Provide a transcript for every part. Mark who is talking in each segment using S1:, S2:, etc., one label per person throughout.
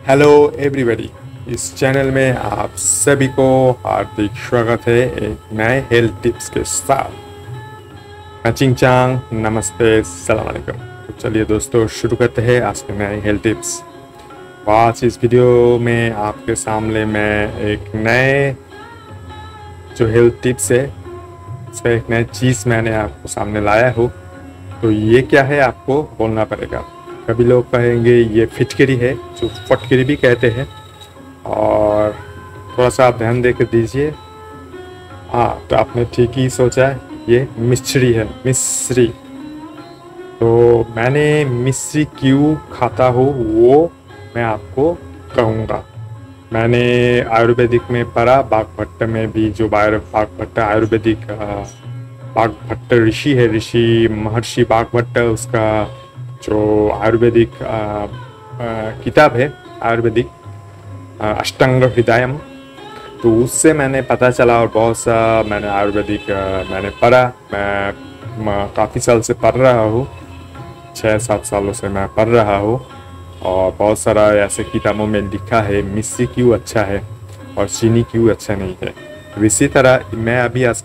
S1: Hello everybody, इस channel में आप सभी को हार्दिक स्वागत है एक नए हेल्थ टिप्स के साथ। चिंग चांग, नमस्ते, सलाम अलैकुम। तो चलिए दोस्तों शुरू करते हैं आज के नए हेल्थ टिप्स। आज इस वीडियो में आपके सामने मैं एक नए जो हेल्थ टिप्स है उसका एक नया चीज़ मैंने आपको सामने लाया हूँ। तो ये क्या है आपको बोलना पड़ेगा। कभी लोग कहेंगे ये फिटकरी है, जो फटकरी भी कहते हैं, और थोड़ा सा आप ध्यान दे कर दीजिए। हाँ, तो आपने ठीक ही सोचा है, ये मिश्री है, मिश्री। तो मैंने मिश्री क्यों खाता हूँ वो मैं आपको कहूँगा। मैंने आयुर्वेदिक में पढ़ा, बाघभट्ट में भी, जो बाघभट्ट आयुर्वेदिक बाघभट्ट ऋषि है, ऋषि महर्षि बाघभट्ट, उसका जो आयुर्वेदिक किताब है, आयुर्वेदिक अष्टांग हृदयम, तो उससे मैंने पता चला। और बहुत सा मैंने आयुर्वेदिक मैंने पढ़ा। मैं काफ़ी साल से पढ़ रहा हूँ, 6-7 सालों से मैं पढ़ रहा हूँ। और बहुत सारा ऐसे किताबों में लिखा है मिश्री क्यों अच्छा है और चीनी क्यों अच्छा नहीं है। तो इसी तरह मैं अभी आज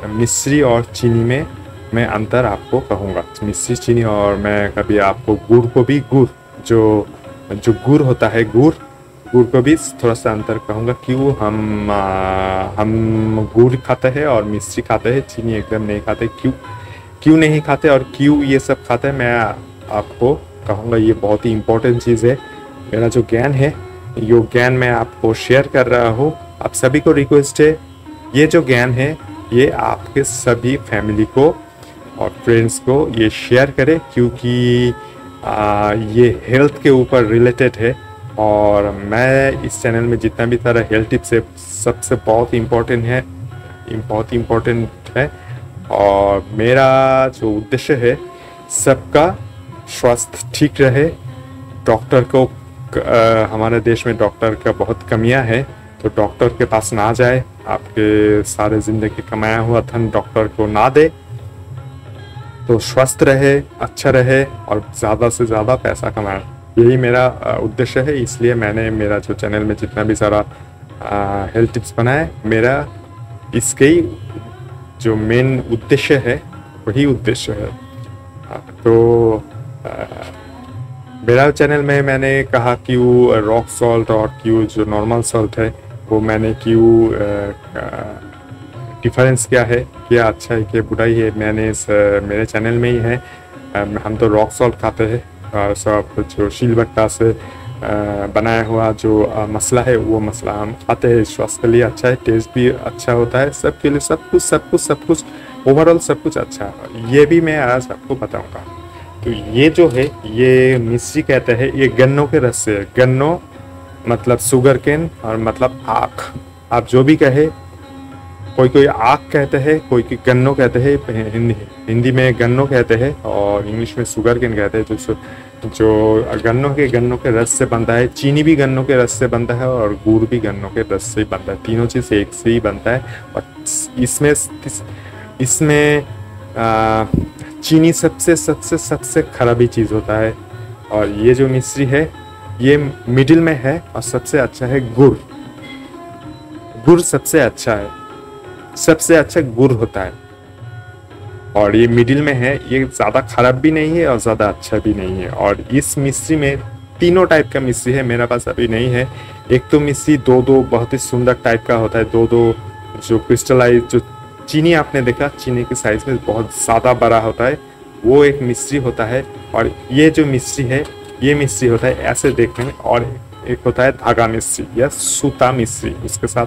S1: मिश्री और चीनी में मैं अंतर आपको कहूँगा। मिश्री, चीनी, और मैं कभी आपको गुड़ को भी, गुड़ जो गुड़ होता है, गुड़ को भी थोड़ा सा अंतर कहूँगा। क्यों हम गुड़ खाते हैं और मिश्री खाते हैं, चीनी एकदम नहीं खाते। क्यों नहीं खाते और क्यों ये सब खाते हैं, मैं आपको कहूँगा। ये बहुत ही इम्पोर्टेंट चीज़ है। मेरा जो ज्ञान है, ये ज्ञान मैं आपको शेयर कर रहा हूँ। आप सभी को रिक्वेस्ट है, ये जो ज्ञान है ये आपके सभी फैमिली को और फ्रेंड्स को ये शेयर करें, क्योंकि ये हेल्थ के ऊपर रिलेटेड है। और मैं इस चैनल में जितना भी सारा हेल्थ टिप्स है सबसे बहुत इम्पोर्टेंट है। और मेरा जो उद्देश्य है, सबका स्वास्थ्य ठीक रहे। डॉक्टर को हमारे देश में डॉक्टर का बहुत कमियां है, तो डॉक्टर के पास ना जाए। आपके सारे ज़िंदगी कमाया हुआ धन डॉक्टर को ना दे, तो स्वस्थ रहे, अच्छा रहे और ज़्यादा से ज़्यादा पैसा कमाए। यही मेरा उद्देश्य है। इसलिए मैंने मेरा जो चैनल में जितना भी सारा हेल्थ टिप्स बनाए, मेरा इसके ही जो मेन उद्देश्य है वही उद्देश्य है। तो मेरा चैनल में मैंने कहा क्यों रॉक सॉल्ट और क्यों जो नॉर्मल सॉल्ट है वो मैंने क्यों डिफरेंस क्या है, क्या अच्छा है, क्या बुराई है, मैंने मेरे चैनल में ही है। हम तो रॉक सॉल्ट खाते हैं, सब जो शीलबट्टा से बनाया हुआ जो मसाला है वो मसाला हम खाते हैं। स्वास्थ्य के लिए अच्छा है, टेस्ट भी अच्छा होता है, सबके लिए सब कुछ ओवरऑल सब कुछ अच्छा है। ये भी मैं आज आपको बताऊंगा। तो ये जो है, ये मिश्री कहते हैं, ये गन्नों के रस से। गन्नों मतलब शुगर केन और मतलब आँख, आप जो भी कहे। कोई आँख कहते हैं, कोई गन्नों कहते हैं। हिंदी में गन्नों कहते हैं और इंग्लिश में शुगर केन कहते हैं। जो गन्नों के रस से बनता है। चीनी भी गन्नों के रस से बनता है और गुड़ भी गन्नों के रस से बनता है। तीनों चीज़ एक से ही बनता है। और इसमें चीनी सबसे खराबी चीज़ होता है। और ये जो मिश्री है ये मिडिल में है और सबसे अच्छा है गुड़ सबसे अच्छा है, सबसे अच्छा गुड़ होता है। और ये मिडिल में है, ये ज़्यादा खराब भी नहीं है और ज़्यादा अच्छा भी नहीं है। और इस मिश्री में तीनों टाइप का मिश्री है, मेरे पास अभी नहीं है। एक तो मिश्री दो बहुत ही सुंदर टाइप का होता है, दो जो क्रिस्टलाइज, जो चीनी आपने देखा, चीनी के साइज में बहुत ज़्यादा बड़ा होता है, वो एक मिश्री होता है। और ये जो मिश्री है, ये मिश्री होता है ऐसे देखने में। और एक होता है धागा मिश्री या सूता मिश्री, उसके साथ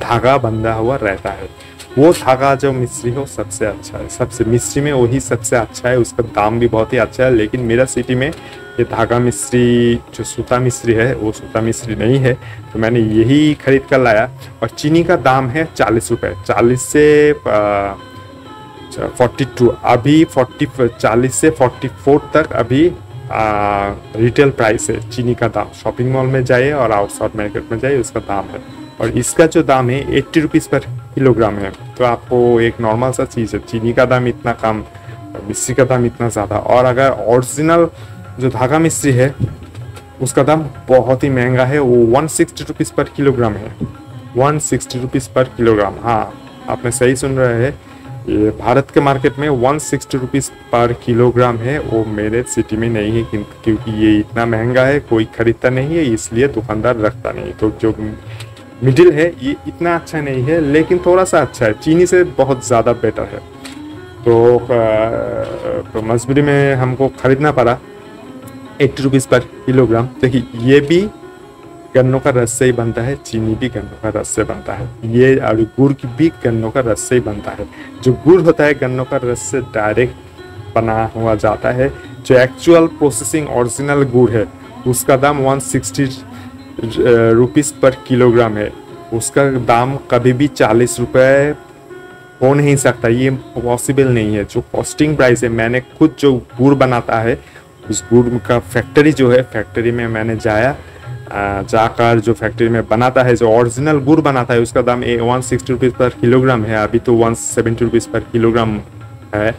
S1: धागा बंधा हुआ रहता है। वो धागा जो मिश्री हो सबसे अच्छा है, सबसे मिश्री में वही सबसे अच्छा है। उसका दाम भी बहुत ही अच्छा है। लेकिन मेरा सिटी में ये धागा मिश्री, जो सूता मिश्री है, वो सूता मिश्री नहीं है, तो मैंने यही खरीद कर लाया। और चीनी का दाम है 40 रुपये, 40 से 42, अभी 40 से 44 तक अभी रिटेल प्राइस है चीनी का दाम। शॉपिंग मॉल में जाइए और आउटसाइड मार्केट में जाइए, उसका दाम है। और इसका जो दाम है 80 रुपीज़ पर किलोग्राम है। तो आपको एक नॉर्मल सा चीज़ है, चीनी का दाम इतना कम, मिश्री का दाम इतना ज़्यादा। और अगर ओरिजिनल जो धागा मिश्री है उसका दाम बहुत ही महंगा है, वो 160 रुपीज़ पर किलोग्राम है। 160 रुपीज़ पर किलोग्राम, हाँ आपने सही सुन रहे हैं, ये भारत के मार्केट में 160 रुपीज़ पर किलोग्राम है। वो मेरे सिटी में नहीं है क्योंकि ये इतना महंगा है, कोई खरीदता नहीं है, इसलिए दुकानदार रखता नहीं। तो जो मिडिल है ये इतना अच्छा नहीं है, लेकिन थोड़ा सा अच्छा है, चीनी से बहुत ज़्यादा बेटर है। तो मजबूरी में हमको खरीदना पड़ा 80 रुपीज़ पर किलोग्राम। देखिए ये भी गन्नों का रस से ही बनता है, चीनी भी गन्नों का रस से बनता है, ये और गुड़ की भी गन्नों का रस से ही बनता है। जो गुड़ होता है गन्नों का रस से डायरेक्ट बना हुआ जाता है। जो एक्चुअल प्रोसेसिंग ओरिजिनल गुड़ है उसका दाम 160 रुपीज़ पर किलोग्राम है। उसका दाम कभी भी 40 रुपये हो नहीं सकता, ये पॉसिबल नहीं है। जो कॉस्टिंग प्राइस है, मैंने खुद जो गुड़ बनाता है उस गुड़ का फैक्ट्री जो है, फैक्ट्री में मैंने जाकर जो फैक्ट्री में बनाता है, जो ओरिजिनल गुड़ बनाता है, उसका दाम 160 रुपीज़ पर किलोग्राम है। अभी तो 170 रुपीज़ पर किलोग्राम है।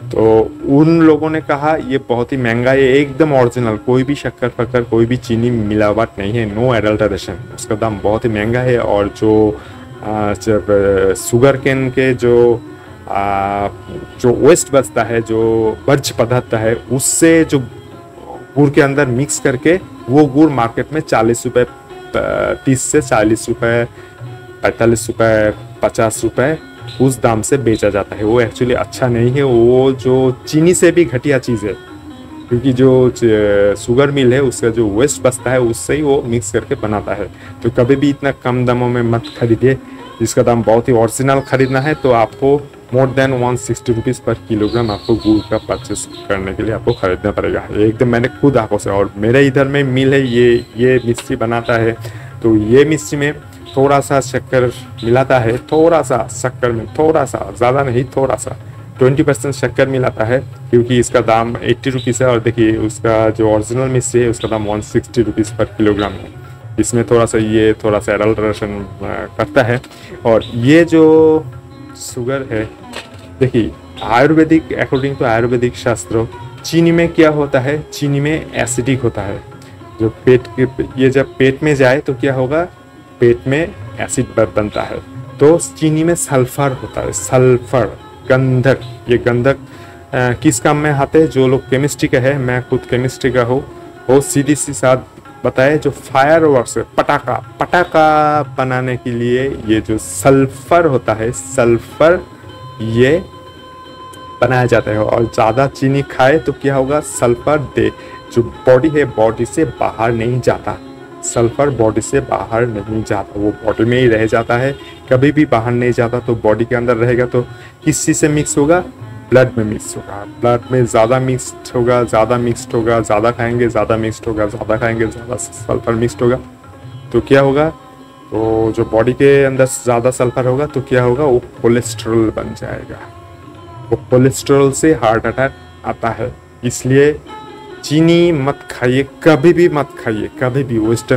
S1: तो उन लोगों ने कहा ये बहुत ही महंगा है, एकदम ओरिजिनल, कोई भी शक्कर फक्कर कोई भी चीनी मिलावट नहीं है, नो एडल्टरेशन, उसका दाम बहुत ही महंगा है। और जो जब शुगर केन के जो वेस्ट बचता है, जो वर्ज्य पदार्थ है, उससे जो गुड़ के अंदर मिक्स करके वो गुड़ मार्केट में 40 रुपये, 30 से 40 रुपये, 45 रुपये, 50 रुपये उस दाम से बेचा जाता है। वो एक्चुअली अच्छा नहीं है, वो जो चीनी से भी घटिया चीज़ है, क्योंकि जो शुगर मिल है उसका जो वेस्ट बचता है उससे ही वो मिक्स करके बनाता है। तो कभी भी इतना कम दामों में मत खरीदिए, जिसका दाम बहुत ही ओरिजिनल खरीदना है तो आपको मोर देन 160 रुपीज़ पर किलोग्राम आपको गुड़ का परचेस करने के लिए आपको खरीदना पड़ेगा, एकदम मैंने खुद आंखों से। और मेरे इधर में मिल है, ये मिस्त्री बनाता है, तो ये मिस्त्री में थोड़ा सा शक्कर मिलाता है, थोड़ा सा शक्कर में, थोड़ा सा, ज़्यादा नहीं, थोड़ा सा 20% शक्कर मिलाता है, क्योंकि इसका दाम 80 रुपीज़ है। और देखिए उसका जो ओरिजिनल मिस्त्री है उसका दाम 160 रुपीज़ पर किलोग्राम है। इसमें थोड़ा सा एडल्ट्रेशन करता है। और ये जो शुगर है, देखिए आयुर्वेदिक, अकॉर्डिंग टू आयुर्वेदिक शास्त्रों, चीनी में क्या होता है, चीनी में एसिडिक होता है। जो ये जब पेट में जाए तो क्या होगा, पेट में एसिड बनता है। तो चीनी में सल्फर होता है, सल्फर, गंधक। ये गंधक किस काम में आते हैं, जो लोग केमिस्ट्री का है, मैं खुद केमिस्ट्री का हूँ, वो सीधी सी साथ बताए, जो फायरवर्क्स, पटाखा बनाने के लिए ये जो सल्फर होता है, सल्फर ये बनाया जाता है। और ज़्यादा चीनी खाए तो क्या होगा, सल्फर जो बॉडी है, बॉडी से बाहर नहीं जाता, सल्फर बॉडी से बाहर नहीं जाता, वो बॉडी में ही रह जाता है, कभी भी बाहर नहीं जाता। तो बॉडी के अंदर रहेगा तो किस चीज़ से मिक्स होगा, ब्लड में मिक्स होगा, ब्लड में ज़्यादा मिक्सड होगा, ज़्यादा खाएंगे ज़्यादा मिक्सड होगा, ज़्यादा खाएंगे ज़्यादा सल्फर मिक्सड होगा। तो क्या होगा, तो जो बॉडी के अंदर ज़्यादा सल्फर होगा तो क्या होगा, वो कोलेस्ट्रॉल बन जाएगा। वो कोलेस्ट्रॉल से हार्ट अटैक आता है। इसलिए चीनी मत खाइए, कभी भी मत खाइए, कभी भी। वेस्ट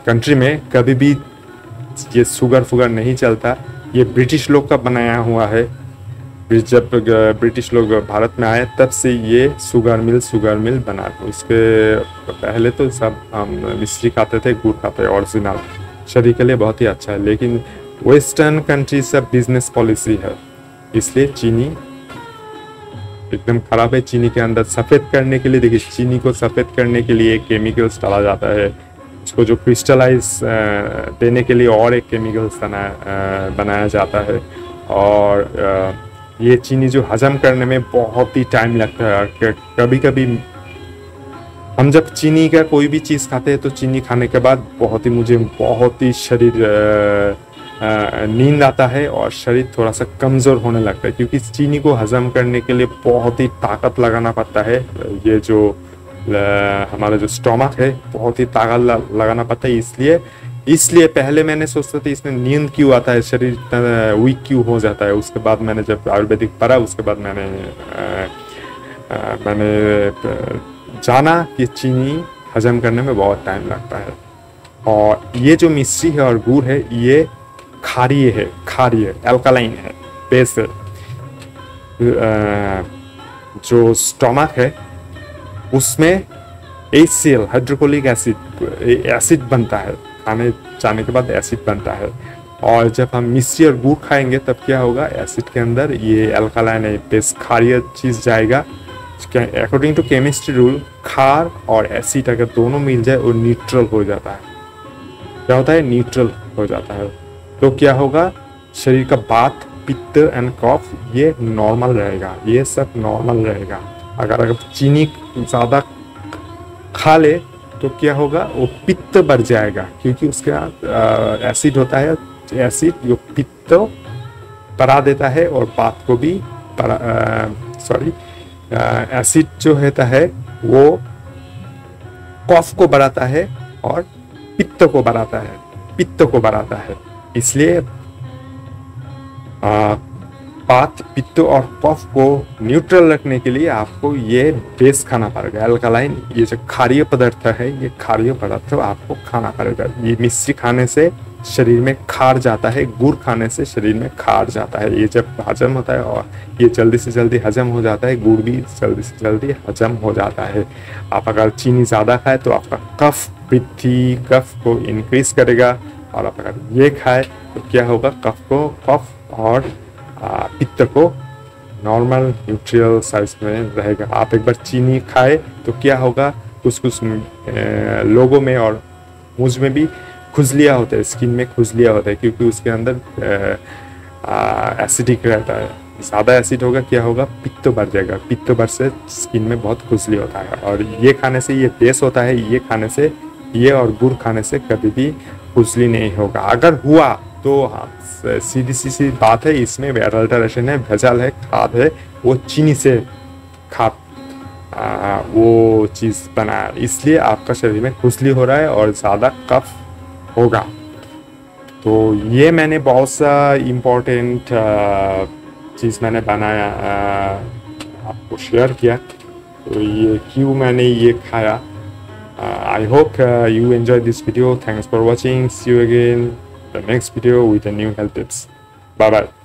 S1: कंट्री में कभी भी ये शुगर नहीं चलता। ये ब्रिटिश लोग का बनाया हुआ है। जब ब्रिटिश लोग भारत में आए तब से ये शुगर मिल बना। उसके पहले तो सब हम मिश्री खाते थे, गुड़ खाते, ओरिजिनल, शरीर के लिए बहुत ही अच्छा है। लेकिन वेस्टर्न कंट्री सब बिजनेस पॉलिसी है, इसलिए चीनी एकदम खराब है। चीनी के अंदर सफ़ेद करने के लिए, देखिए चीनी को सफ़ेद करने के लिए केमिकल्स डाला जाता है। उसको जो क्रिस्टलाइज देने के लिए और एक केमिकल्स बनाया जाता है। और ये चीनी जो हजम करने में बहुत ही टाइम लगता है। कभी कभी हम जब चीनी का कोई भी चीज़ खाते हैं तो चीनी खाने के बाद मुझे बहुत ही शरीर नींद आता है और शरीर थोड़ा सा कमज़ोर होने लगता है, क्योंकि चीनी को हजम करने के लिए बहुत ही ताकत लगाना पड़ता है। ये जो हमारा जो स्टोमक है बहुत ही ताकत लगाना पड़ता है। इसलिए पहले मैंने सोचता था इसमें नींद क्यों आता है, शरीर इतना वीक क्यों हो जाता है। उसके बाद मैंने जब आयुर्वेदिक पढ़ा, उसके बाद मैंने जाना कि चीनी हजम करने में बहुत टाइम लगता है। और ये जो मिश्री है और गुड़ है, ये क्षारीय है, अल्कलाइन है, बेस है। जो स्टोमक है उसमें HCl हाइड्रोक्लोरिक एसिड बनता है, खाने जाने के बाद एसिड बनता है। और जब हम मिश्री और गुड़ खाएंगे तब क्या होगा, एसिड के अंदर ये अल्कलाइन है, बेस क्षारीय चीज़ जाएगा। अकॉर्डिंग टू केमिस्ट्री रूल खार और एसिड अगर दोनों मिल जाए वो न्यूट्रल हो जाता है। क्या होता है, न्यूट्रल हो जाता है। तो क्या होगा, शरीर का बात, पित्त एंड कफ ये नॉर्मल रहेगा, ये सब नॉर्मल रहेगा। अगर चीनी ज़्यादा खा ले तो क्या होगा, वो पित्त बढ़ जाएगा, क्योंकि उसका एसिड होता है, एसिड जो पित्त बढ़ा देता है और बात को भी एसिड जो होता है वो कफ को बढ़ाता है और पित्त को बढ़ाता है। इसलिए बात, पित्त और कफ को न्यूट्रल रखने के लिए आपको ये बेस खाना पड़ेगा, अल्कलाइन। ये जो क्षारीय पदार्थ है, ये क्षारीय पदार्थ आपको खाना पड़ेगा। ये मिश्री खाने से शरीर में खार जाता है, गुड़ खाने से शरीर में खार जाता है। ये जब हजम होता है और ये जल्दी से जल्दी हजम हो जाता है, गुड़ भी जल्दी से जल्दी हजम हो जाता है। आप अगर चीनी ज़्यादा खाए तो आपका कफ वृद्धि, कफ को इंक्रीज करेगा। और आप अगर ये खाए तो क्या होगा, कफ और पित्त को नॉर्मल न्यूट्रल साइज में रहेगा। आप एक बार चीनी खाए तो क्या होगा, कुछ लोगों में और मुझ में भी खुजलियाँ होते हैं, स्किन में खुजलियाँ होता है, क्योंकि उसके अंदर एसिडिक रहता है। ज़्यादा एसिड होगा, क्या होगा, पित्त बढ़ जाएगा, पित्त बढ़ से स्किन में बहुत खुजली होता है। और ये खाने से ये बेस होता है, ये खाने से, ये और गुड़ खाने से कभी भी खुजली नहीं होगा। अगर हुआ तो हाँ, सीधी बात है, इसमें अल्टरेशन है, भेजाल है, खाद है, वो चीनी से खाद वो चीज़ बना है, इसलिए आपका शरीर में खुजली हो रहा है और ज़्यादा कफ होगा। तो ये मैंने बहुत सा इम्पोर्टेंट चीज़ मैंने बनाया, आपको शेयर किया। तो ये क्यों मैंने ये खाया। I hope you enjoyed this video. Thanks for watching. See you again the next video with a new health tips. Bye bye.